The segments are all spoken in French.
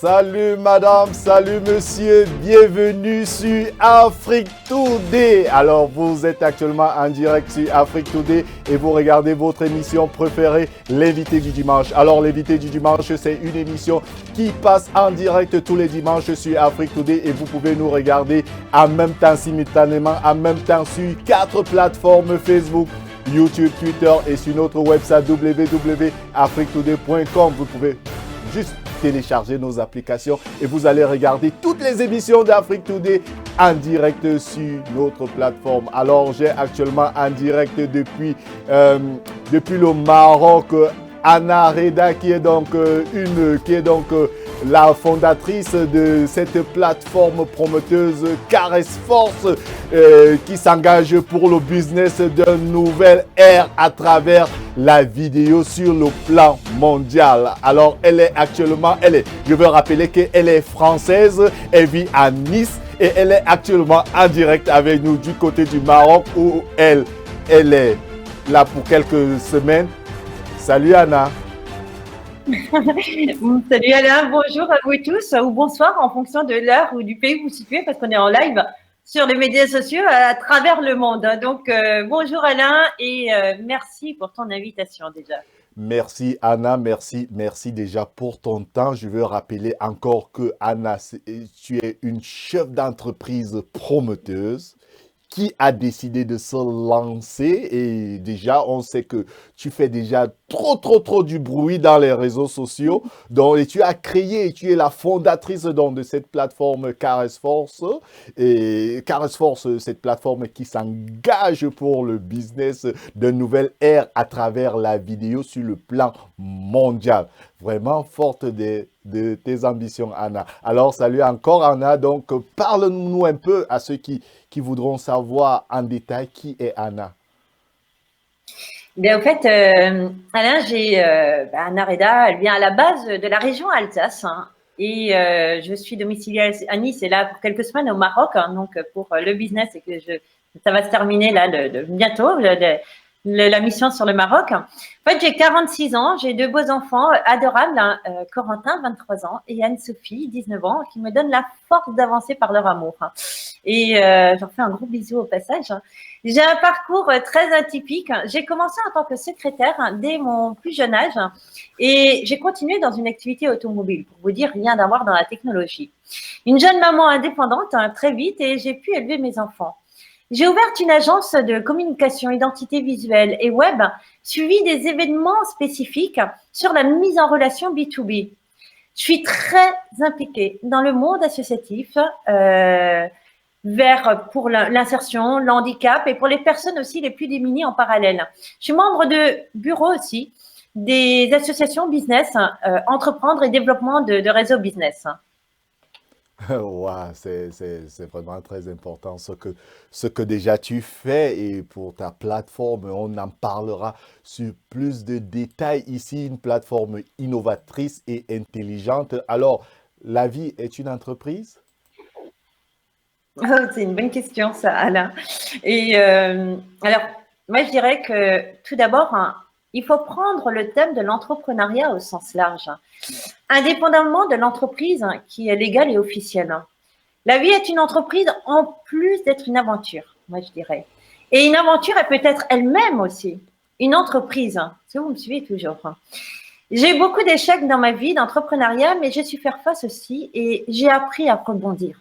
Salut madame, salut monsieur, bienvenue sur Afrique Today. Alors vous êtes actuellement en direct sur Afrique Today et vous regardez votre émission préférée, l'invité du dimanche. Alors l'invité du dimanche, c'est une émission qui passe en direct tous les dimanches sur Afrique Today et vous pouvez nous regarder en même temps, simultanément, en même temps sur 4 plateformes Facebook, YouTube, Twitter et sur notre website www.afriquetoday.com. Vous pouvez juste télécharger nos applications et vous allez regarder toutes les émissions d'Afrique Today en direct sur notre plateforme. Alors, j'ai actuellement en direct depuis le Maroc Anna Reda qui est donc la fondatrice de cette plateforme promoteuse Caresse Force qui s'engage pour le business d'une nouvelle ère à travers la vidéo sur le plan mondial. Alors, je veux rappeler qu'elle est française, elle vit à Nice et elle est actuellement en direct avec nous du côté du Maroc où elle est là pour quelques semaines. Salut Anna. Salut Alain, bonjour à vous tous ou bonsoir en fonction de l'heure ou du pays où vous vous situez parce qu'on est en live sur les médias sociaux à travers le monde. Donc bonjour Alain et merci pour ton invitation déjà. Merci Anna, merci déjà pour ton temps. Je veux rappeler encore que Anna, tu es une chef d'entreprise promoteuse qui a décidé de se lancer et déjà on sait que tu fais déjà trop du bruit dans les réseaux sociaux et tu as créé, tu es la fondatrice de cette plateforme Caresse Force et Caresse Force, cette plateforme qui s'engage pour le business de nouvelle ère à travers la vidéo sur le plan mondial. Vraiment forte de tes ambitions, Anna. Alors, salut encore, Anna. Donc, parle-nous un peu à ceux qui voudront savoir en détail qui est Anna. Bien, en fait, Alain, Anna Reda, elle vient à la base de la région Alsace et je suis domiciliée à Nice et là pour quelques semaines au Maroc, donc pour le business et que ça va se terminer là bientôt. La mission sur le Maroc. En fait, j'ai 46 ans, j'ai 2 beaux enfants adorables, Corentin, 23 ans, et Anne-Sophie, 19 ans, qui me donnent la force d'avancer par leur amour. Et j'en fais un gros bisou au passage. J'ai un parcours très atypique. J'ai commencé en tant que secrétaire dès mon plus jeune âge et j'ai continué dans une activité automobile, pour vous dire, rien à voir dans la technologie. Une jeune maman indépendante très vite et j'ai pu élever mes enfants. J'ai ouvert une agence de communication, identité visuelle et web, suivi des événements spécifiques sur la mise en relation B2B. Je suis très impliquée dans le monde associatif pour l'insertion, le handicap et pour les personnes aussi les plus démunies en parallèle. Je suis membre de bureau aussi des associations business, entreprendre et développement de réseaux business. Wow, c'est vraiment très important ce que déjà tu fais et pour ta plateforme, on en parlera sur plus de détails ici, une plateforme innovatrice et intelligente. Alors, la vie est une entreprise? Oh, c'est une bonne question ça, Alain. Et alors, moi je dirais que tout d'abord, il faut prendre le thème de l'entrepreneuriat au sens large, indépendamment de l'entreprise qui est légale et officielle. La vie est une entreprise en plus d'être une aventure, moi je dirais. Et une aventure, elle peut être elle-même aussi une entreprise. Si vous me suivez toujours. J'ai beaucoup d'échecs dans ma vie d'entrepreneuriat, mais j'ai su faire face aussi et j'ai appris à rebondir.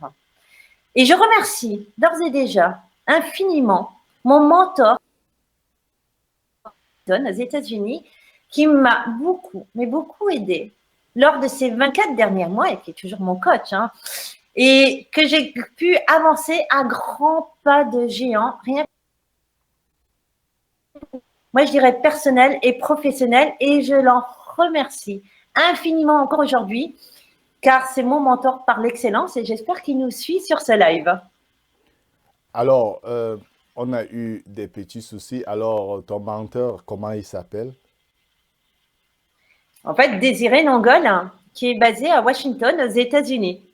Et je remercie d'ores et déjà infiniment mon mentor aux États-Unis qui m'a beaucoup, mais beaucoup aidé lors de ces 24 derniers mois et qui est toujours mon coach. Et que j'ai pu avancer à grands pas de géant, rien. Moi, je dirais personnel et professionnel, et je l'en remercie infiniment encore aujourd'hui, car c'est mon mentor par l'excellence, et j'espère qu'il nous suit sur ce live. Alors, on a eu des petits soucis. Alors, ton mentor, comment il s'appelle? En fait, Désiré Nongol, qui est basé à Washington, aux États-Unis.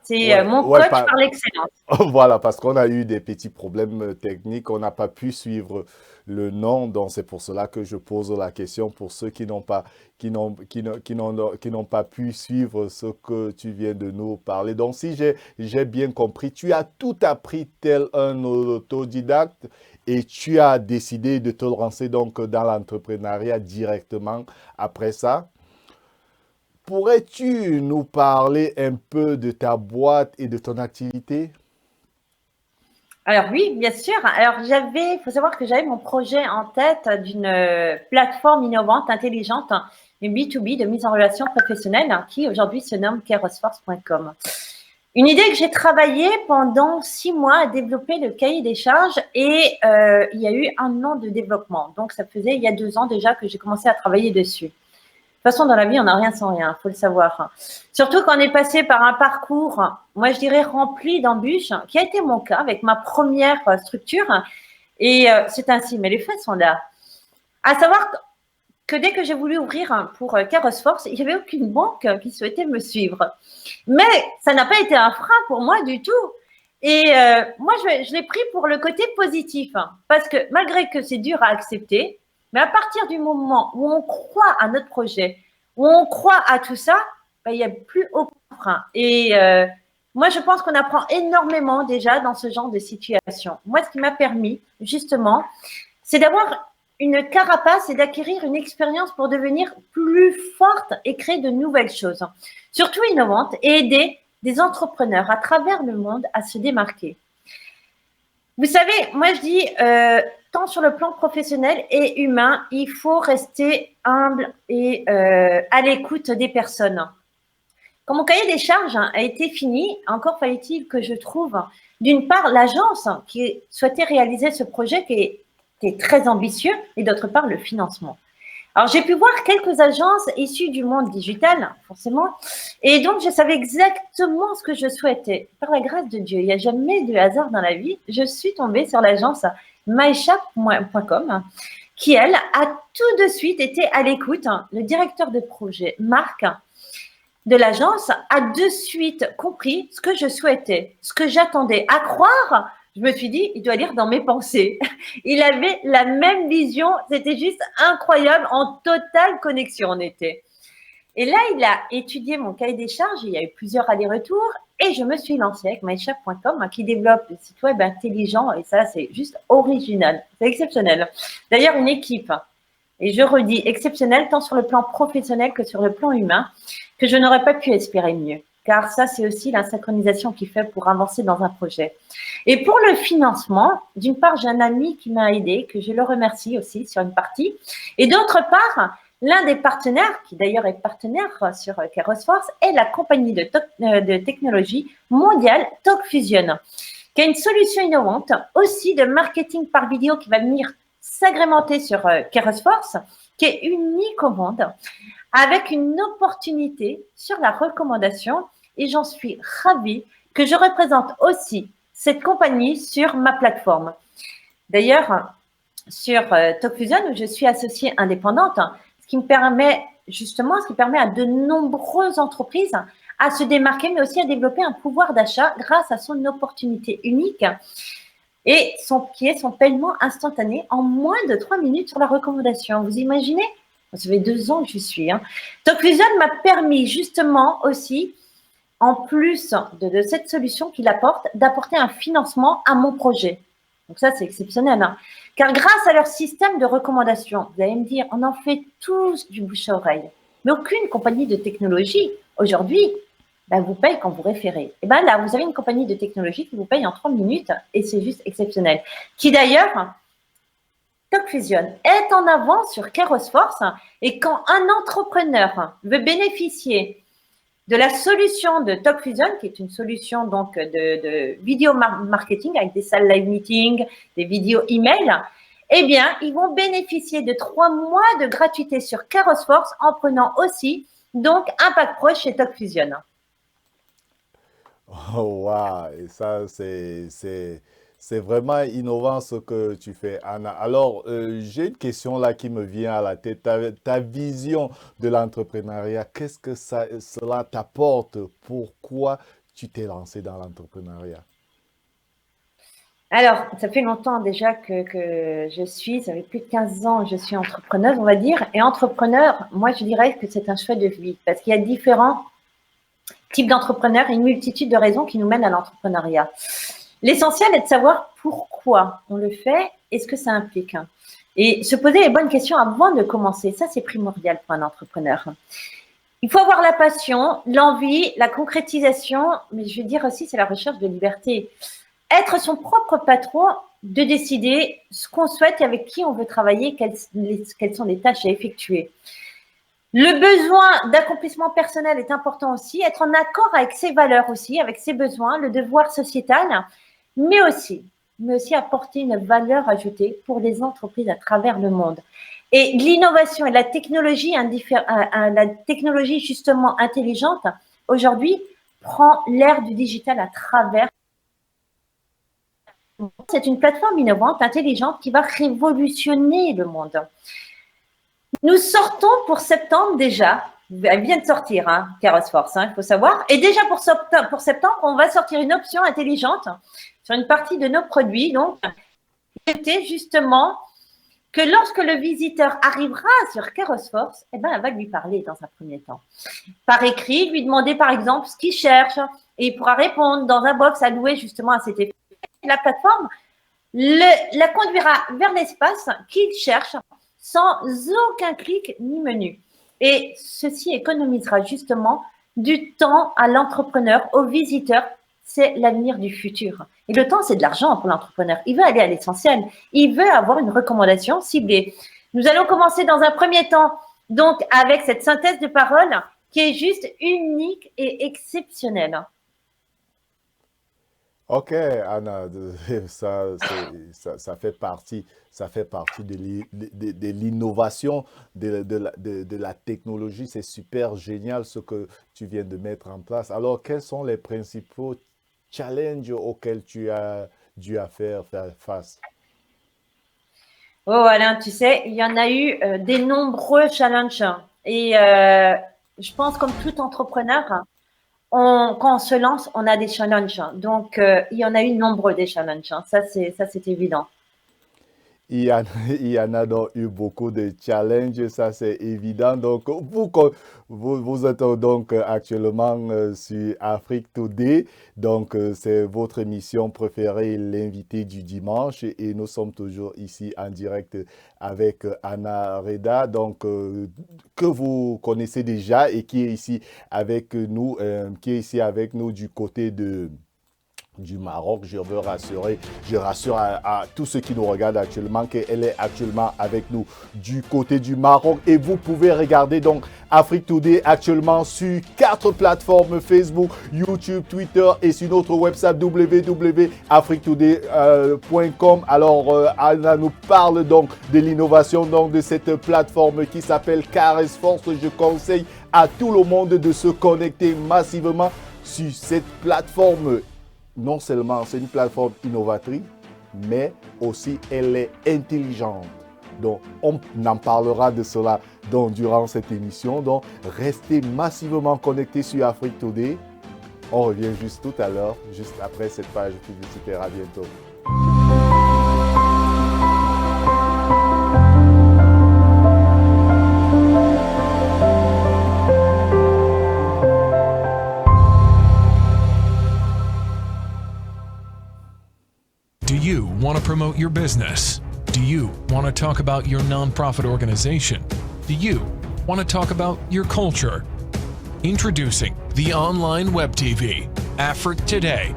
C'est Ouais, mon ouais, coach par l'excellence. voilà, parce qu'on a eu des petits problèmes techniques, on n'a pas pu suivre le nom, donc c'est pour cela que je pose la question pour ceux qui n'ont pas, qui n'ont pas pu suivre ce que tu viens de nous parler. Donc, si j'ai bien compris, tu as tout appris tel un autodidacte et tu as décidé de te lancer donc dans l'entrepreneuriat directement après ça. Pourrais-tu nous parler un peu de ta boîte et de ton activité? Alors oui, bien sûr. Alors il faut savoir que j'avais mon projet en tête d'une plateforme innovante, intelligente, une B2B de mise en relation professionnelle qui aujourd'hui se nomme kerosforce.com. Une idée que j'ai travaillée pendant 6 mois à développer le cahier des charges et il y a eu 1 an de développement. Donc ça faisait il y a 2 ans déjà que j'ai commencé à travailler dessus. De toute façon, dans la vie, on n'a rien sans rien, il faut le savoir. Surtout quand on est passé par un parcours, moi je dirais rempli d'embûches, qui a été mon cas avec ma première structure. Et c'est ainsi, mais les faits sont là. À savoir que dès que j'ai voulu ouvrir pour Keros Force, il n'y avait aucune banque qui souhaitait me suivre. Mais ça n'a pas été un frein pour moi du tout. Et moi, je l'ai pris pour le côté positif, parce que malgré que c'est dur à accepter, mais à partir du moment où on croit à notre projet, où on croit à tout ça, ben, il n'y a plus aucun frein. Et moi, je pense qu'on apprend énormément déjà dans ce genre de situation. Moi, ce qui m'a permis, justement, c'est d'avoir une carapace et d'acquérir une expérience pour devenir plus forte et créer de nouvelles choses, surtout innovantes, et aider des entrepreneurs à travers le monde à se démarquer. Vous savez, moi je dis, tant sur le plan professionnel et humain, il faut rester humble et à l'écoute des personnes. Quand mon cahier des charges a été fini, encore fallait-il que je trouve, d'une part, l'agence qui souhaitait réaliser ce projet qui était très ambitieux, et d'autre part, le financement. Alors, j'ai pu voir quelques agences issues du monde digital, forcément, et donc je savais exactement ce que je souhaitais. Par la grâce de Dieu, il n'y a jamais de hasard dans la vie. Je suis tombée sur l'agence myshop.com qui, elle, a tout de suite été à l'écoute. Le directeur de projet, Marc, de l'agence, a de suite compris ce que je souhaitais, ce que j'attendais. À croire, je me suis dit, il doit lire dans mes pensées. Il avait la même vision, c'était juste incroyable, en totale connexion on était. Et là, il a étudié mon cahier des charges, il y a eu plusieurs allers-retours, et je me suis lancée avec mychef.com qui développe des sites web intelligents, et ça, c'est juste original, c'est exceptionnel. D'ailleurs, une équipe, et je redis, exceptionnelle tant sur le plan professionnel que sur le plan humain, que je n'aurais pas pu espérer mieux. Car ça, c'est aussi la synchronisation qu'il fait pour avancer dans un projet. Et pour le financement, d'une part, j'ai un ami qui m'a aidé, que je le remercie aussi sur une partie. Et d'autre part, l'un des partenaires, qui d'ailleurs est partenaire sur Keros Force, est la compagnie de technologie mondiale TalkFusion, qui a une solution innovante aussi de marketing par vidéo qui va venir s'agrémenter sur Keros Force, qui est unique au monde, avec une opportunité sur la recommandation. Et j'en suis ravie que je représente aussi cette compagnie sur ma plateforme. D'ailleurs, sur TalkFusion, où je suis associée indépendante, ce qui permet à de nombreuses entreprises à se démarquer, mais aussi à développer un pouvoir d'achat grâce à son opportunité unique et qui est son paiement instantané en moins de 3 minutes sur la recommandation. Vous imaginez? Ça fait 2 ans que j'y suis. TalkFusion m'a permis justement aussi, en plus de cette solution qu'il apporte, d'apporter un financement à mon projet. Donc ça, c'est exceptionnel. Car grâce à leur système de recommandation, vous allez me dire, on en fait tous du bouche à oreille. Mais aucune compagnie de technologie, aujourd'hui, vous paye quand vous référez. Et bien là, vous avez une compagnie de technologie qui vous paye en 3 minutes et c'est juste exceptionnel. Qui d'ailleurs, TalkFusion est en avant sur Keros Force et quand un entrepreneur veut bénéficier de la solution de TalkFusion, qui est une solution donc de vidéo marketing avec des salles live meeting, des vidéos email, eh bien, ils vont bénéficier de 3 mois de gratuité sur Keros Force en prenant aussi donc un pack pro chez TalkFusion. Oh, waouh, et ça, c'est vraiment innovant ce que tu fais, Anna. Alors, j'ai une question là qui me vient à la tête. Ta vision de l'entrepreneuriat, qu'est-ce que cela t'apporte? Pourquoi tu t'es lancé dans l'entrepreneuriat? Alors, ça fait longtemps déjà que ça fait plus de 15 ans que je suis entrepreneuse, on va dire. Et entrepreneur, moi, je dirais que c'est un choix de vie parce qu'il y a différents types d'entrepreneurs et une multitude de raisons qui nous mènent à l'entrepreneuriat. L'essentiel est de savoir pourquoi on le fait et ce que ça implique. Et se poser les bonnes questions avant de commencer, ça, c'est primordial pour un entrepreneur. Il faut avoir la passion, l'envie, la concrétisation, mais je veux dire aussi, c'est la recherche de liberté. Être son propre patron, de décider ce qu'on souhaite et avec qui on veut travailler, quelles sont les tâches à effectuer. Le besoin d'accomplissement personnel est important aussi, être en accord avec ses valeurs aussi, avec ses besoins, le devoir sociétal, mais aussi apporter une valeur ajoutée pour les entreprises à travers le monde. Et l'innovation et la technologie justement intelligente, aujourd'hui, prend l'ère du digital à travers. C'est une plateforme innovante, intelligente, qui va révolutionner le monde. Nous sortons pour septembre déjà. Elle vient de sortir, Kairos Force, il faut savoir. Et déjà pour septembre, on va sortir une option intelligente sur une partie de nos produits. Donc, c'était justement que lorsque le visiteur arrivera sur Kairos Force, elle va lui parler dans un premier temps. Par écrit, lui demander par exemple ce qu'il cherche et il pourra répondre dans un box alloué justement à cet effet. La plateforme la conduira vers l'espace qu'il cherche sans aucun clic ni menu. Et ceci économisera justement du temps à l'entrepreneur, au visiteur. C'est l'avenir du futur. Et le temps, c'est de l'argent pour l'entrepreneur. Il veut aller à l'essentiel. Il veut avoir une recommandation ciblée. Nous allons commencer dans un premier temps, donc, avec cette synthèse de paroles qui est juste unique et exceptionnelle. Ok, Anna, ça fait partie de l'innovation, de la technologie. C'est super génial ce que tu viens de mettre en place. Alors, quels sont les principaux challenges auxquels tu as dû faire face? Oh Alain, tu sais, il y en a eu des nombreux challenges. Et je pense comme tout entrepreneur, quand on se lance, on a des challenges. Donc, il y en a eu nombreux des challenges. Ça, c'est évident. Il y en a donc eu beaucoup de challenges, ça c'est évident. Donc, vous êtes donc actuellement sur Afrique Today. Donc, c'est votre émission préférée, l'invité du dimanche. Et nous sommes toujours ici en direct avec Anna Reda, donc, que vous connaissez déjà et qui est ici avec nous, du côté du Maroc. Je rassure à tous ceux qui nous regardent actuellement qu'elle est actuellement avec nous du côté du Maroc. Et vous pouvez regarder donc Afrique Today actuellement sur 4 plateformes: Facebook, YouTube, Twitter et sur notre website www.afriquetoday.com. Alors, Anna nous parle donc de l'innovation donc de cette plateforme qui s'appelle Kairos Force. Je conseille à tout le monde de se connecter massivement sur cette plateforme. Non seulement c'est une plateforme innovatrice, mais aussi elle est intelligente. Donc, on en parlera de cela durant cette émission. Donc, restez massivement connectés sur Afrique Today. On revient juste tout à l'heure, juste après cette page publicitaire. À bientôt. Do you want to promote your business? Do you want to talk about your nonprofit organization? Do you want to talk about your culture? Introducing the online web TV, Afrique Today.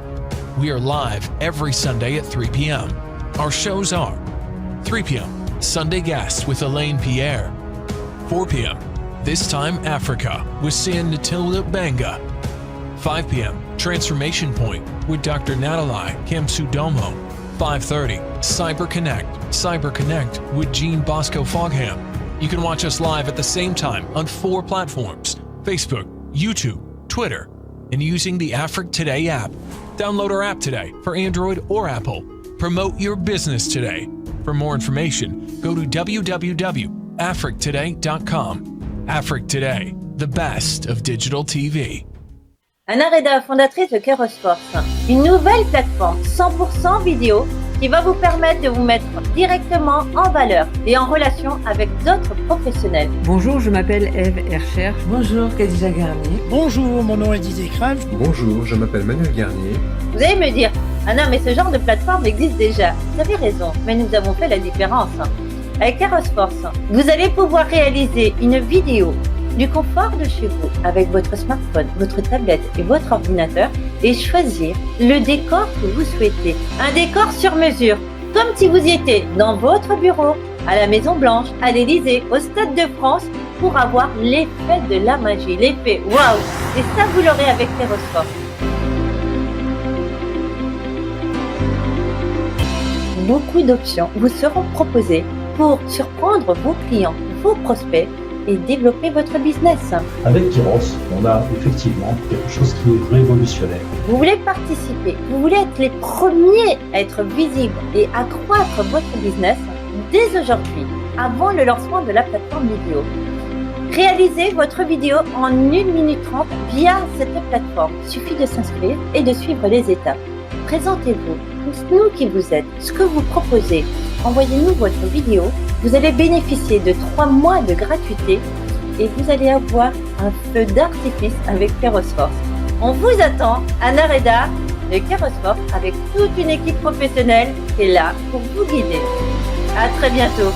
We are live every Sunday at 3 p.m. Our shows are 3 p.m. Sunday Guests with Elaine Pierre. 4 p.m. This Time Africa with Sian Natilda Banga. 5 p.m. Transformation Point with Dr. Natalie Kamsudomo. 5:30 Cyber Connect with Jean Bosco Fogham. You can watch us live at the same time on 4 platforms: Facebook, YouTube, Twitter, and using the Afrique Today app. Download our app today for Android or Apple. Promote your business today. For more information, go to www.afriquetoday.com. Afrique Today, the best of digital TV. Anna Reda, fondatrice de Keroforce, une nouvelle plateforme 100% vidéo qui va vous permettre de vous mettre directement en valeur et en relation avec d'autres professionnels. Bonjour, je m'appelle Eve Hercher. Bonjour, Khadija Garnier. Bonjour, mon nom est Didier Crève. Bonjour, je m'appelle Manuel Garnier. Vous allez me dire, Anna, mais ce genre de plateforme existe déjà. Vous avez raison, mais nous avons fait la différence. Avec Keroforce, vous allez pouvoir réaliser une vidéo du confort de chez vous avec votre smartphone, votre tablette et votre ordinateur et choisir le décor que vous souhaitez. Un décor sur mesure, comme si vous y étiez dans votre bureau, à la Maison Blanche, à l'Élysée, au Stade de France, pour avoir l'effet de la magie, l'effet waouh. Et ça, vous l'aurez avec Keroforce. Beaucoup d'options vous seront proposées pour surprendre vos clients, vos prospects et développer votre business. Avec Keros, on a effectivement quelque chose qui est révolutionnaire. Vous voulez participer, vous voulez être les premiers à être visibles et accroître votre business dès aujourd'hui, avant le lancement de la plateforme vidéo. Réalisez votre vidéo en 1 minute 30 via cette plateforme. Il suffit de s'inscrire et de suivre les étapes. Présentez-vous, dites-nous qui vous êtes, ce que vous proposez. Envoyez-nous votre vidéo. Vous allez bénéficier de 3 mois de gratuité et vous allez avoir un feu d'artifice avec Keroforce. On vous attend, Anna Reda de Keroforce, avec toute une équipe professionnelle qui est là pour vous guider. À très bientôt.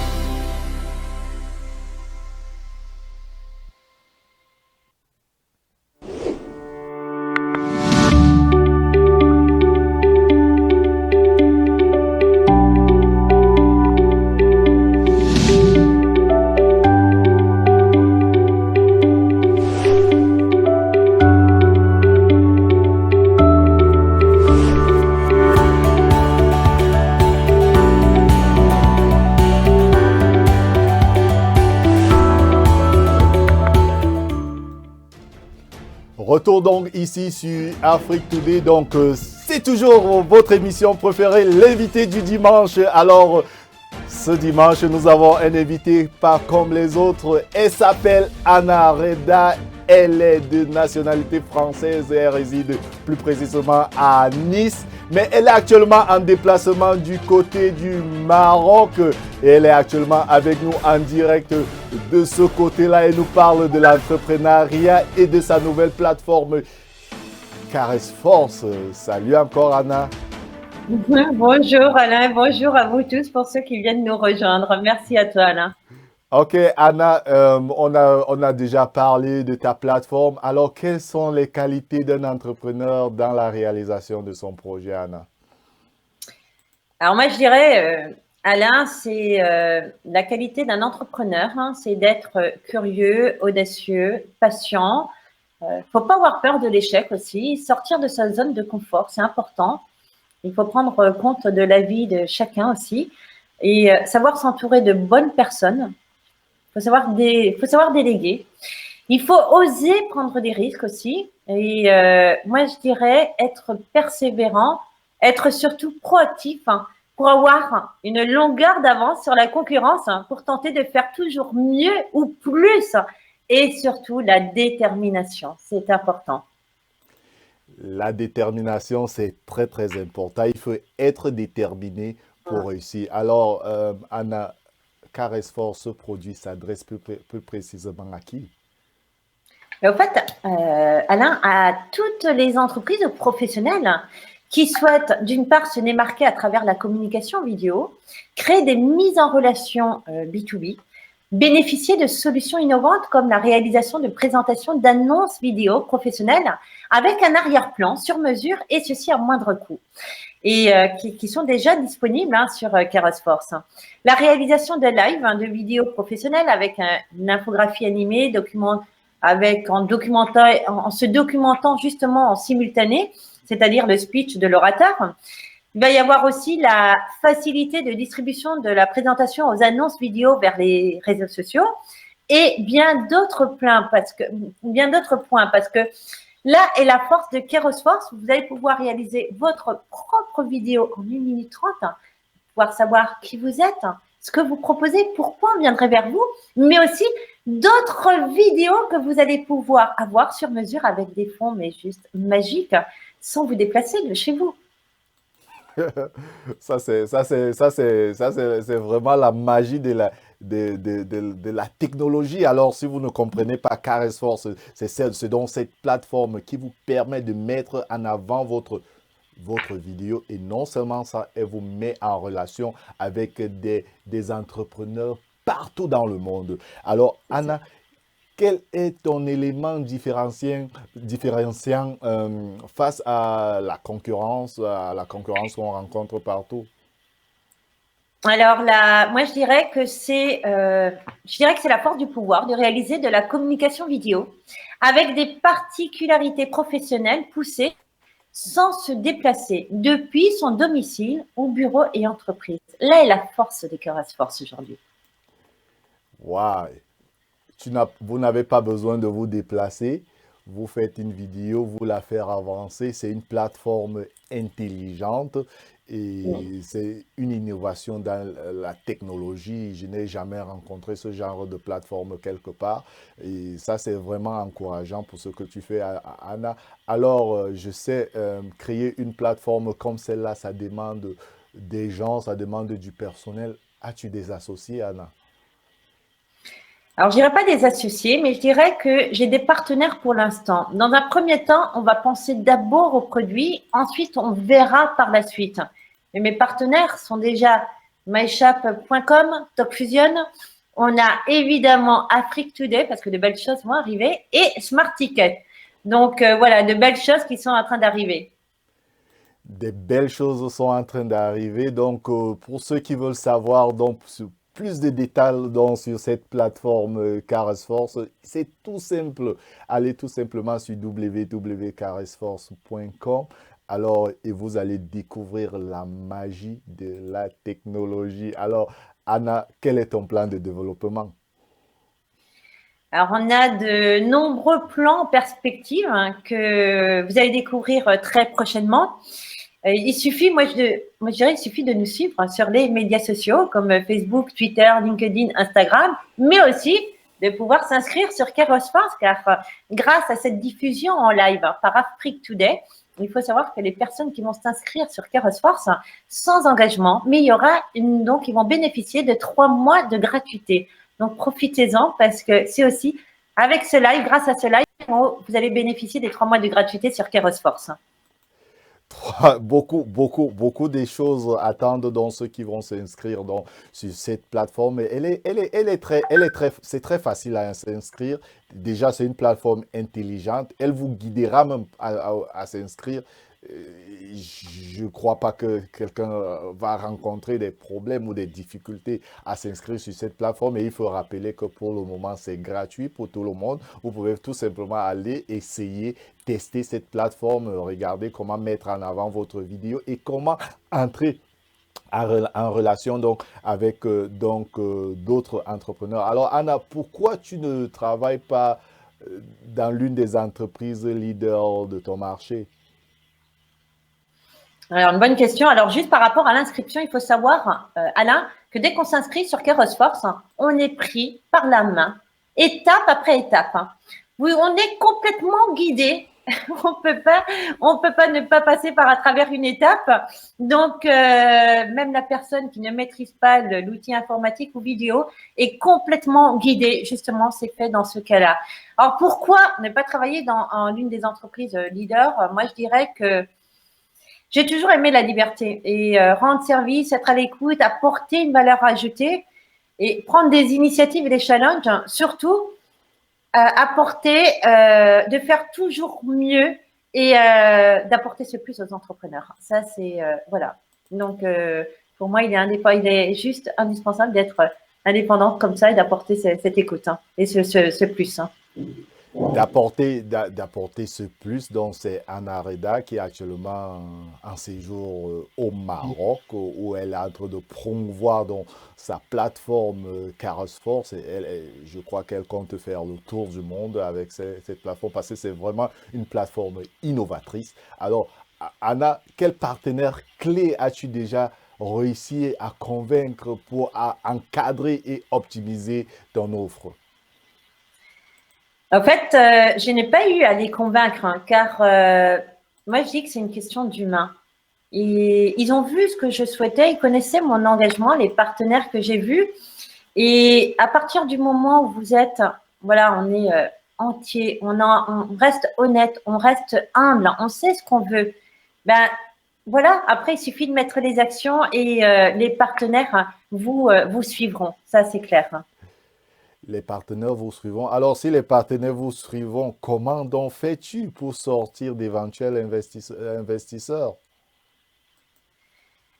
Retour donc ici sur Afrique Today. Donc, c'est toujours votre émission préférée, l'invité du dimanche. Alors, ce dimanche, nous avons un invité pas comme les autres. Elle s'appelle Anna Reda. Elle est de nationalité française et elle réside plus précisément à Nice. Mais elle est actuellement en déplacement du côté du Maroc. Et elle est actuellement avec nous en direct de ce côté-là. Elle nous parle de l'entrepreneuriat et de sa nouvelle plateforme Keroforce. Salut encore Anna. Bonjour Alain, bonjour à vous tous pour ceux qui viennent nous rejoindre. Merci à toi Alain. Ok Anna, on a déjà parlé de ta plateforme. Alors, quelles sont les qualités d'un entrepreneur dans la réalisation de son projet, Anna? Alors moi je dirais, Alain, c'est la qualité d'un entrepreneur, hein, c'est d'être curieux, audacieux, patient. Faut pas avoir peur de l'échec aussi, sortir de sa zone de confort, c'est important. Il faut prendre compte de la vie de chacun aussi et savoir s'entourer de bonnes personnes. Faut savoir déléguer. Il faut oser prendre des risques aussi. Et moi, je dirais être persévérant, être surtout proactif hein, pour avoir une longueur d'avance sur la concurrence, hein, pour tenter de faire toujours mieux ou plus. Et surtout, la détermination, c'est important. La détermination, c'est très, très important. Il faut être déterminé pour réussir. Alors, Anna, Keroforce, ce produit s'adresse plus précisément à qui? En fait, Alain, à toutes les entreprises professionnelles qui souhaitent, d'une part, se démarquer à travers la communication vidéo, créer des mises en relation B2B, bénéficier de solutions innovantes comme la réalisation de présentations d'annonces vidéo professionnelles avec un arrière-plan sur mesure et ceci à moindre coût. Et qui sont déjà disponibles hein, sur Keroforce. La réalisation de live, hein, de vidéos professionnelles avec une infographie animée, en se documentant justement en simultané, c'est-à-dire le speech de l'orateur. Il va y avoir aussi la facilité de distribution de la présentation aux annonces vidéo vers les réseaux sociaux et bien d'autres points parce que là est la force de Keroforce. Vous allez pouvoir réaliser votre propre vidéo en 1 minute 30, pouvoir savoir qui vous êtes, ce que vous proposez, pourquoi on viendrait vers vous, mais aussi d'autres vidéos que vous allez pouvoir avoir sur mesure avec des fonds, mais juste magiques, sans vous déplacer de chez vous. C'est vraiment la magie de la technologie. Alors, si vous ne comprenez pas CarEsForce, c'est donc cette plateforme qui vous permet de mettre en avant votre vidéo et non seulement ça, elle vous met en relation avec des entrepreneurs partout dans le monde. Alors, Anna, quel est ton élément différenciant face à la concurrence qu'on rencontre partout? Alors là, moi je dirais que c'est la force du pouvoir de réaliser de la communication vidéo avec des particularités professionnelles poussées sans se déplacer depuis son domicile ou bureau et entreprise. Là est la force des CarEsForce aujourd'hui. Waouh! Vous n'avez pas besoin de vous déplacer. Vous faites une vidéo, vous la faites avancer. C'est une plateforme intelligente et c'est une innovation dans la technologie. Je n'ai jamais rencontré ce genre de plateforme quelque part. Et ça, c'est vraiment encourageant pour ce que tu fais, Anna. Alors, je sais, créer une plateforme comme celle-là, ça demande des gens, ça demande du personnel. As-tu des associés, Anna? Alors, je dirais pas des associés, mais je dirais que j'ai des partenaires pour l'instant. Dans un premier temps, on va penser d'abord au produit, ensuite on verra par la suite. Mais mes partenaires sont déjà myshop.com, TalkFusion. On a évidemment Afrique Today parce que de belles choses vont arriver et Smart Ticket. Donc voilà, de belles choses qui sont en train d'arriver. Des belles choses sont en train d'arriver. Donc, pour ceux qui veulent savoir donc, plus de détails donc, sur cette plateforme CarEsForce, c'est tout simple. Allez tout simplement sur www.caresforce.com. Alors, et vous allez découvrir la magie de la technologie. Alors, Anna, quel est ton plan de développement? Alors, on a de nombreux plans en perspective que vous allez découvrir très prochainement. Il suffit, moi je dirais, il suffit de nous suivre sur les médias sociaux comme Facebook, Twitter, LinkedIn, Instagram, mais aussi de pouvoir s'inscrire sur CarEsForce car grâce à cette diffusion en live par Afrique Today, il faut savoir que les personnes qui vont s'inscrire sur CarEsForce sans engagement, mais il y aura donc ils vont bénéficier de 3 mois de gratuité. Donc profitez-en parce que c'est aussi avec ce live, grâce à ce live, vous allez bénéficier des 3 mois de gratuité sur CarEsForce. Beaucoup de choses attendent donc ceux qui vont s'inscrire sur cette plateforme. C'est très facile à s'inscrire. Déjà, c'est une plateforme intelligente. Elle vous guidera même à s'inscrire. Je ne crois pas que quelqu'un va rencontrer des problèmes ou des difficultés à s'inscrire sur cette plateforme. Et il faut rappeler que pour le moment, c'est gratuit pour tout le monde. Vous pouvez tout simplement aller essayer, tester cette plateforme, regarder comment mettre en avant votre vidéo et comment entrer en relation donc, avec d'autres entrepreneurs. Alors, Anna, pourquoi tu ne travailles pas dans l'une des entreprises leaders de ton marché? Alors, une bonne question. Alors, juste par rapport à l'inscription, il faut savoir, Alain, que dès qu'on s'inscrit sur CarEsForce, on est pris par la main, étape après étape. Oui, on est complètement guidé. On peut pas ne pas passer à travers une étape. Donc, même la personne qui ne maîtrise pas l'outil informatique ou vidéo est complètement guidée. Justement, c'est fait dans ce cas-là. Alors, pourquoi ne pas travailler en l'une des entreprises leaders? Moi, je dirais que j'ai toujours aimé la liberté et rendre service, être à l'écoute, apporter une valeur ajoutée et prendre des initiatives et des challenges, surtout apporter, de faire toujours mieux et d'apporter ce plus aux entrepreneurs. Ça, c'est voilà. Donc, pour moi, il est juste indispensable d'être indépendante comme ça et d'apporter cette écoute et ce plus. D'apporter ce plus. Donc, c'est Anna Reda qui est actuellement en séjour au Maroc où elle est en train de promouvoir donc, sa plateforme CarEsForce. Et je crois qu'elle compte faire le tour du monde avec cette plateforme parce que c'est vraiment une plateforme innovatrice. Alors, Anna, quel partenaire clé as-tu déjà réussi à convaincre pour encadrer et optimiser ton offre? En fait, je n'ai pas eu à les convaincre, hein, car moi, je dis que c'est une question d'humain. Et ils ont vu ce que je souhaitais, ils connaissaient mon engagement, les partenaires que j'ai vus. Et à partir du moment où vous êtes, voilà, on est entier, on reste honnête, on reste humble, on sait ce qu'on veut. Ben voilà, après, il suffit de mettre les actions et les partenaires vous suivront. Ça, c'est clair. Les partenaires vous suivront. Alors, si les partenaires vous suivront, comment donc fais-tu pour sortir d'éventuels investisseurs?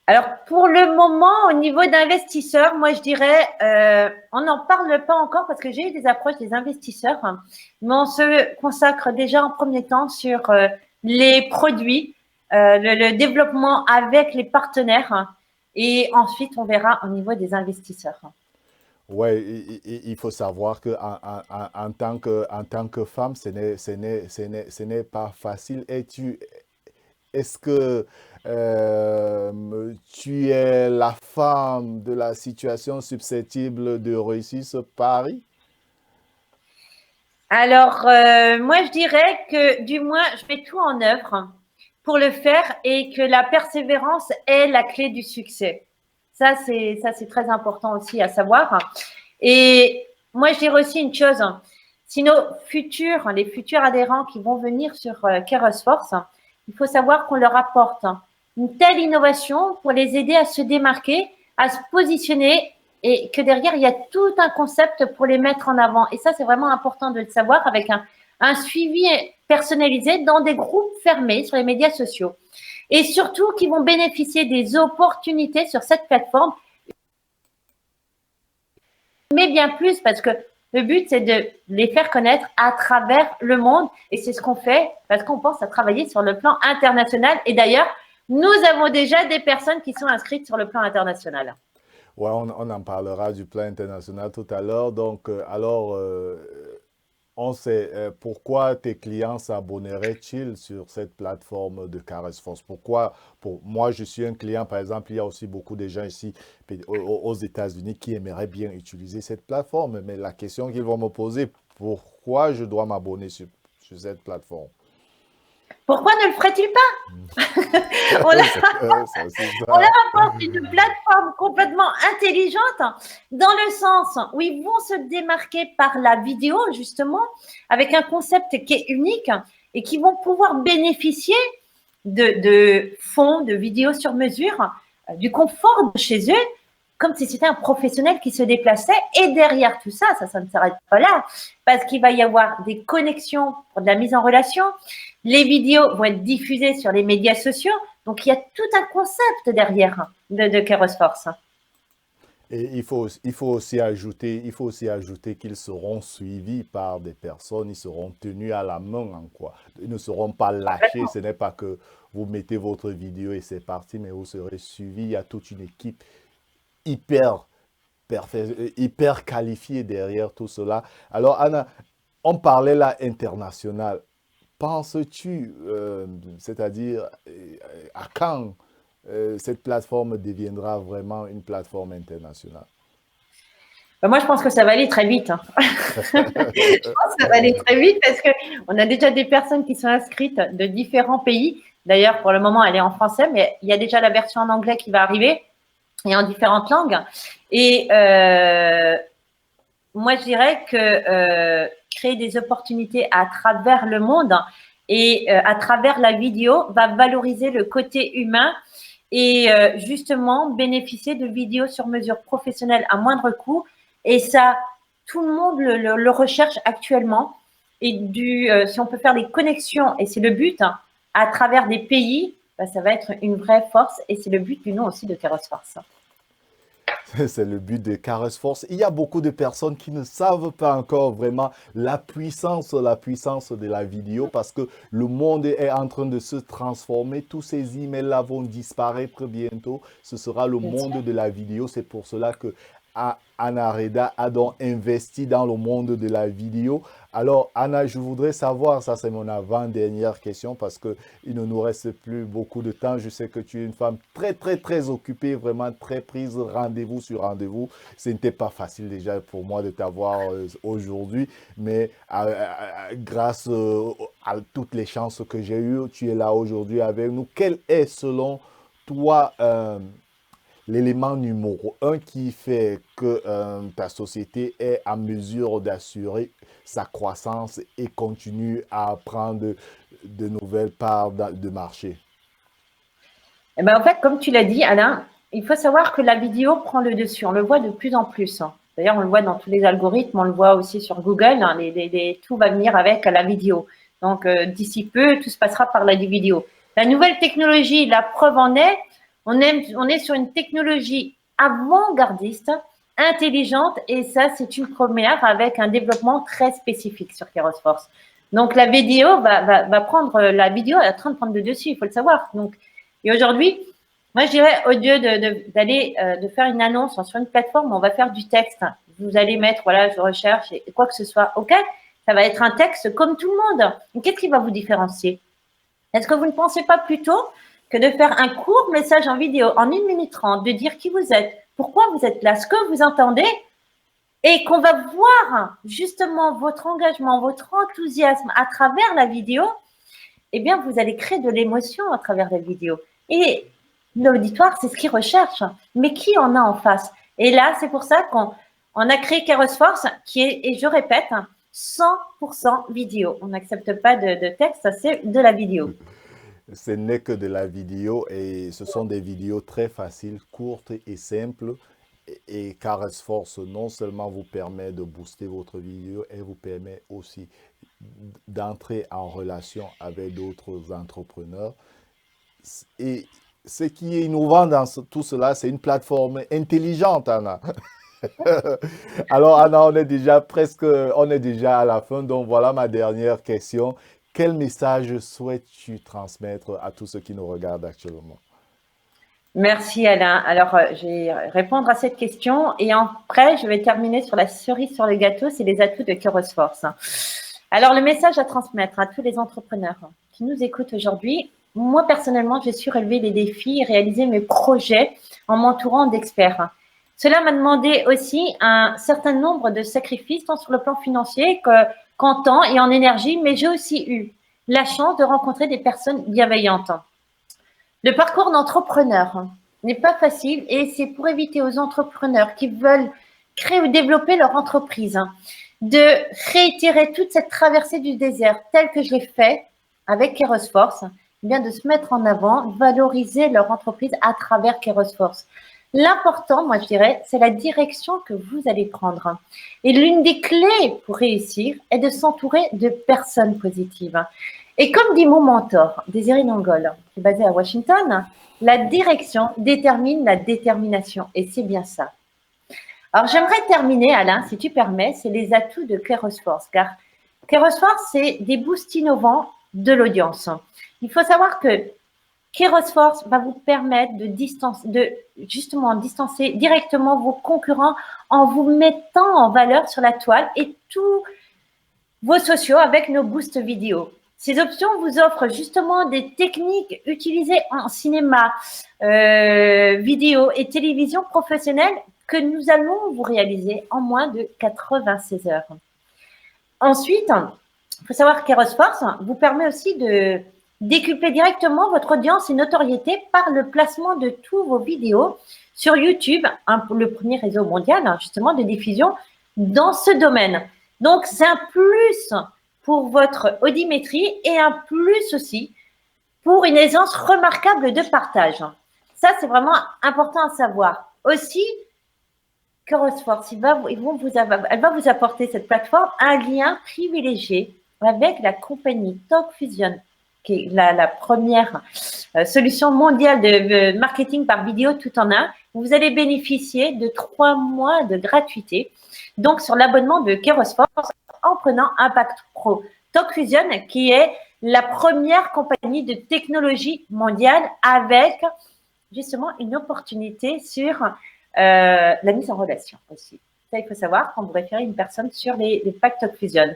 Alors, pour le moment, au niveau d'investisseurs, moi, je dirais, on n'en parle pas encore parce que j'ai eu des approches des investisseurs, hein, mais on se consacre déjà en premier temps sur les produits, le développement avec les partenaires, hein, et ensuite, on verra au niveau des investisseurs. Ouais, il faut savoir que en tant que femme, ce n'est pas facile. Est-ce que tu es la femme de la situation susceptible de réussir ce pari? Alors, moi, je dirais que du moins, je mets tout en œuvre pour le faire et que la persévérance est la clé du succès. Ça, c'est très important aussi à savoir. Et moi, je dirais aussi une chose. Si les futurs adhérents qui vont venir sur Kairos Force, il faut savoir qu'on leur apporte une telle innovation pour les aider à se démarquer, à se positionner et que derrière, il y a tout un concept pour les mettre en avant. Et ça, c'est vraiment important de le savoir avec un suivi personnalisé dans des groupes fermés sur les médias sociaux. Et surtout, qui vont bénéficier des opportunités sur cette plateforme. Mais bien plus, parce que le but, c'est de les faire connaître à travers le monde. Et c'est ce qu'on fait parce qu'on pense à travailler sur le plan international. Et d'ailleurs, nous avons déjà des personnes qui sont inscrites sur le plan international. Ouais, on en parlera du plan international tout à l'heure. Donc, on sait pourquoi tes clients s'abonneraient-ils sur cette plateforme de Kairos Force? Pourquoi, moi, je suis un client, par exemple, il y a aussi beaucoup de gens ici aux États-Unis qui aimeraient bien utiliser cette plateforme. Mais la question qu'ils vont me poser, pourquoi je dois m'abonner sur cette plateforme? Pourquoi ne le ferait-il pas? On leur apporte une plateforme complètement intelligente dans le sens où ils vont se démarquer par la vidéo, justement, avec un concept qui est unique et qui vont pouvoir bénéficier de fonds, de vidéos sur mesure, du confort de chez eux, comme si c'était un professionnel qui se déplaçait. Et derrière tout ça, ça ne s'arrête pas là, parce qu'il va y avoir des connexions pour de la mise en relation. Les vidéos vont être diffusées sur les médias sociaux. Donc, il y a tout un concept derrière de Kairos Force. Et il faut aussi ajouter qu'ils seront suivis par des personnes, ils seront tenus à la main en quoi. Ils ne seront pas lâchés. Ce n'est pas que vous mettez votre vidéo et c'est parti, mais vous serez suivis. Il y a toute une équipe hyper qualifiée derrière tout cela. Alors, Anna, on parlait là international. Penses-tu, c'est-à-dire à quand cette plateforme deviendra vraiment une plateforme internationale? Moi, je pense que ça va aller très vite. Je pense que ça va aller très vite parce qu'on a déjà des personnes qui sont inscrites de différents pays. D'ailleurs, pour le moment, elle est en français, mais il y a déjà la version en anglais qui va arriver et en différentes langues. Et moi, je dirais que créer des opportunités à travers le monde et à travers la vidéo va valoriser le côté humain et justement bénéficier de vidéos sur mesure professionnelles à moindre coût. Et ça, tout le monde le recherche actuellement. Et si on peut faire des connexions, et c'est le but, hein, à travers des pays, bah, ça va être une vraie force. Et c'est le but du nom aussi de Kairos Force. C'est le but de Kairos Force. Il y a beaucoup de personnes qui ne savent pas encore vraiment la puissance de la vidéo parce que le monde est en train de se transformer. Tous ces emails-là vont disparaître bientôt. Ce sera le monde de la vidéo. C'est pour cela que Anna Reda a donc investi dans le monde de la vidéo. Alors, Anna, je voudrais savoir, ça c'est mon avant-dernière question parce qu'il ne nous reste plus beaucoup de temps. Je sais que tu es une femme très, très, très occupée, vraiment très prise, rendez-vous sur rendez-vous. Ce n'était pas facile déjà pour moi de t'avoir aujourd'hui, mais grâce à toutes les chances que j'ai eues, tu es là aujourd'hui avec nous. Quel est selon toi l'élément numéro un qui fait que ta société est en mesure d'assurer sa croissance et continue à prendre de nouvelles parts de marché? Eh ben, en fait, comme tu l'as dit, Alain, il faut savoir que la vidéo prend le dessus. On le voit de plus en plus. D'ailleurs, on le voit dans tous les algorithmes, on le voit aussi sur Google. Tout va venir avec la vidéo. Donc, d'ici peu, tout se passera par la vidéo. La nouvelle technologie, la preuve en est, on est sur une technologie avant-gardiste, intelligente, et ça, c'est une première avec un développement très spécifique sur Kairos Force. Donc, la vidéo va prendre, la vidéo est en train de prendre le dessus, il faut le savoir. Donc, et aujourd'hui, moi, je dirais, au lieu d'aller de faire une annonce sur une plateforme, on va faire du texte. Vous allez mettre, voilà, je recherche et quoi que ce soit. OK, ça va être un texte comme tout le monde. Qu'est-ce qui va vous différencier? Est-ce que vous ne pensez pas plutôt que de faire un court message en vidéo en 1 minute 30, de dire qui vous êtes, pourquoi vous êtes là, ce que vous entendez, et qu'on va voir justement votre engagement, votre enthousiasme à travers la vidéo, eh bien, vous allez créer de l'émotion à travers la vidéo. Et l'auditoire, c'est ce qu'il recherche. Mais qui en a en face? Et là, c'est pour ça qu'on a créé Kairos Force, qui est, et je répète, 100% vidéo. On n'accepte pas de texte, c'est de la vidéo. Ce n'est que de la vidéo et ce sont des vidéos très faciles, courtes et simples. Et Kairos Force non seulement vous permet de booster votre vidéo, elle vous permet aussi d'entrer en relation avec d'autres entrepreneurs. Et ce qui est innovant dans tout cela, c'est une plateforme intelligente, Anna. Alors, Anna, on est déjà à la fin. Donc, voilà ma dernière question. Quel message souhaites-tu transmettre à tous ceux qui nous regardent actuellement? Merci, Alain. Alors, je vais répondre à cette question et après, je vais terminer sur la cerise sur le gâteau, c'est les atouts de Kairos Force. Alors, le message à transmettre à tous les entrepreneurs qui nous écoutent aujourd'hui, moi, personnellement, j'ai su relever les défis et réaliser mes projets en m'entourant d'experts. Cela m'a demandé aussi un certain nombre de sacrifices, tant sur le plan financier qu'en temps et en énergie, mais j'ai aussi eu la chance de rencontrer des personnes bienveillantes. Le parcours d'entrepreneur n'est pas facile et c'est pour éviter aux entrepreneurs qui veulent créer ou développer leur entreprise de réitérer toute cette traversée du désert telle que je l'ai fait avec Kairos Force, bien de se mettre en avant, valoriser leur entreprise à travers Kairos Force. L'important, moi je dirais, c'est la direction que vous allez prendre. Et l'une des clés pour réussir est de s'entourer de personnes positives. Et comme dit mon mentor, Désiré Nongol, qui est basé à Washington, la direction détermine la détermination. Et c'est bien ça. Alors, j'aimerais terminer, Alain, si tu permets, c'est les atouts de Kairos Force. Car Kairos Force, c'est des boosts innovants de l'audience. Il faut savoir que Kairos Force va vous permettre de justement distancer directement vos concurrents en vous mettant en valeur sur la toile et tous vos sociaux avec nos boosts vidéo. Ces options vous offrent justement des techniques utilisées en cinéma, vidéo et télévision professionnelle que nous allons vous réaliser en moins de 96 heures. Ensuite, il faut savoir que Kairos Force vous permet aussi de décupler directement votre audience et notoriété par le placement de tous vos vidéos sur YouTube, le premier réseau mondial justement de diffusion dans ce domaine. Donc, c'est un plus pour votre audimétrie et un plus aussi pour une aisance remarquable de partage. Ça, c'est vraiment important à savoir. Aussi, Kairos Force, elle va vous apporter cette plateforme un lien privilégié avec la compagnie TalkFusion, qui est la première solution mondiale de marketing par vidéo tout en un. Vous allez bénéficier de 3 mois de gratuité, donc sur l'abonnement de Kairos Force en prenant Impact Pro. TalkFusion, qui est la première compagnie de technologie mondiale avec justement une opportunité sur la mise en relation aussi. Ça, il faut savoir quand vous référez une personne sur les pactes Fusion.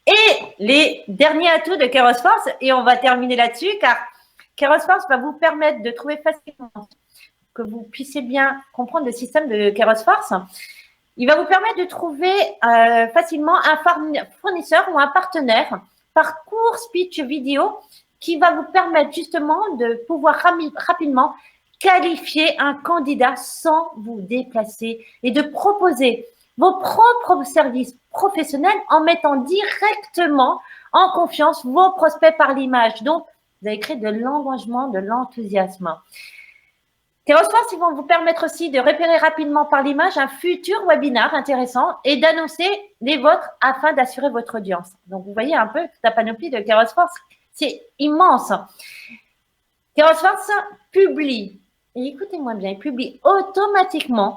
Et les derniers atouts de Kairos Force, et on va terminer là-dessus, car Kairos Force va vous permettre de trouver facilement, que vous puissiez bien comprendre le système de Kairos Force. Il va vous permettre de trouver facilement un fournisseur ou un partenaire par court speech vidéo qui va vous permettre justement de pouvoir rapidement qualifier un candidat sans vous déplacer et de proposer vos propres services professionnels en mettant directement en confiance vos prospects par l'image. Donc, vous avez créé de l'engagement, de l'enthousiasme. Kairos Force, ils vont vous permettre aussi de repérer rapidement par l'image un futur webinaire intéressant et d'annoncer les vôtres afin d'assurer votre audience. Donc, vous voyez un peu toute la panoplie de Kairos Force. C'est immense. Kairos Force publie, et écoutez-moi bien, il publie automatiquement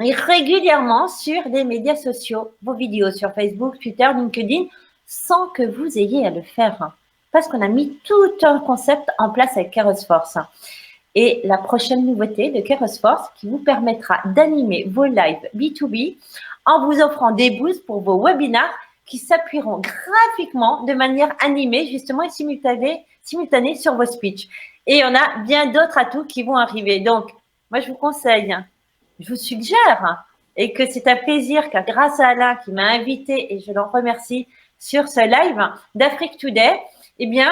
et régulièrement sur les médias sociaux, vos vidéos sur Facebook, Twitter, LinkedIn, sans que vous ayez à le faire. Parce qu'on a mis tout un concept en place avec Kairos Force. Et la prochaine nouveauté de Kairos Force qui vous permettra d'animer vos lives B2B en vous offrant des boosts pour vos webinaires qui s'appuieront graphiquement de manière animée justement et simultanée sur vos speeches. Et on a bien d'autres atouts qui vont arriver. Donc, moi, je vous conseille, je vous suggère, et que c'est un plaisir car grâce à Alain qui m'a invité, et je l'en remercie, sur ce live d'Afrique Today, eh bien,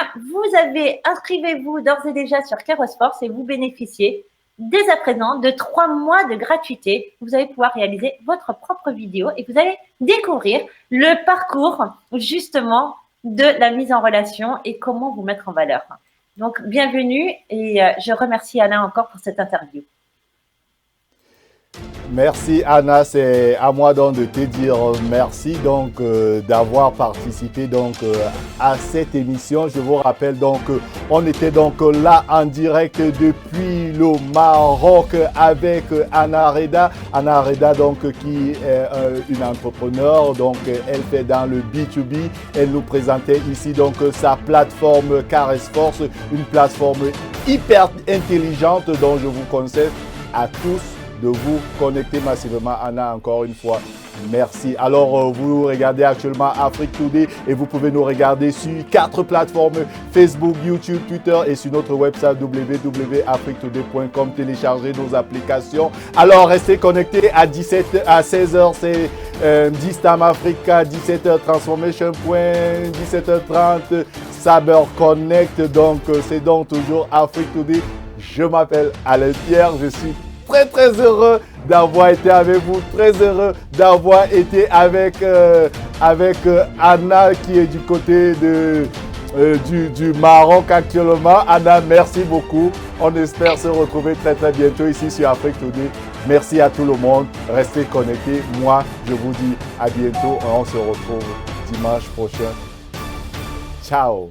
inscrivez-vous d'ores et déjà sur Kairos Force et vous bénéficiez dès à présent de 3 mois de gratuité. Vous allez pouvoir réaliser votre propre vidéo et vous allez découvrir le parcours justement de la mise en relation et comment vous mettre en valeur. Donc, bienvenue et je remercie Alain encore pour cette interview. Merci Anna, c'est à moi donc de te dire merci donc d'avoir participé donc à cette émission. Je vous rappelle donc on était donc là en direct depuis le Maroc avec Anna Reda. Anna Reda donc qui est une entrepreneur, donc elle fait dans le B2B. Elle nous présentait ici donc sa plateforme Kairos Force, une plateforme hyper intelligente dont je vous conseille à tous de vous connecter massivement. Anna, encore une fois, merci. Alors, vous regardez actuellement Afrique Today et vous pouvez nous regarder sur 4 plateformes, Facebook, YouTube, Twitter et sur notre website www.afriquetoday.com. Téléchargez nos applications. Alors, restez connectés à 16h, c'est 10 Time Africa, 17h Transformation Point, 17h30 Saber Connect. Donc, c'est donc toujours Afrique Today. Je m'appelle Alain Pierre, je suis très heureux d'avoir été avec vous, très heureux d'avoir été avec Anna qui est du côté du Maroc actuellement. Anna, merci beaucoup. On espère se retrouver très bientôt ici sur Afrique Today. Merci à tout le monde. Restez connectés. Moi, je vous dis à bientôt. On se retrouve dimanche prochain. Ciao.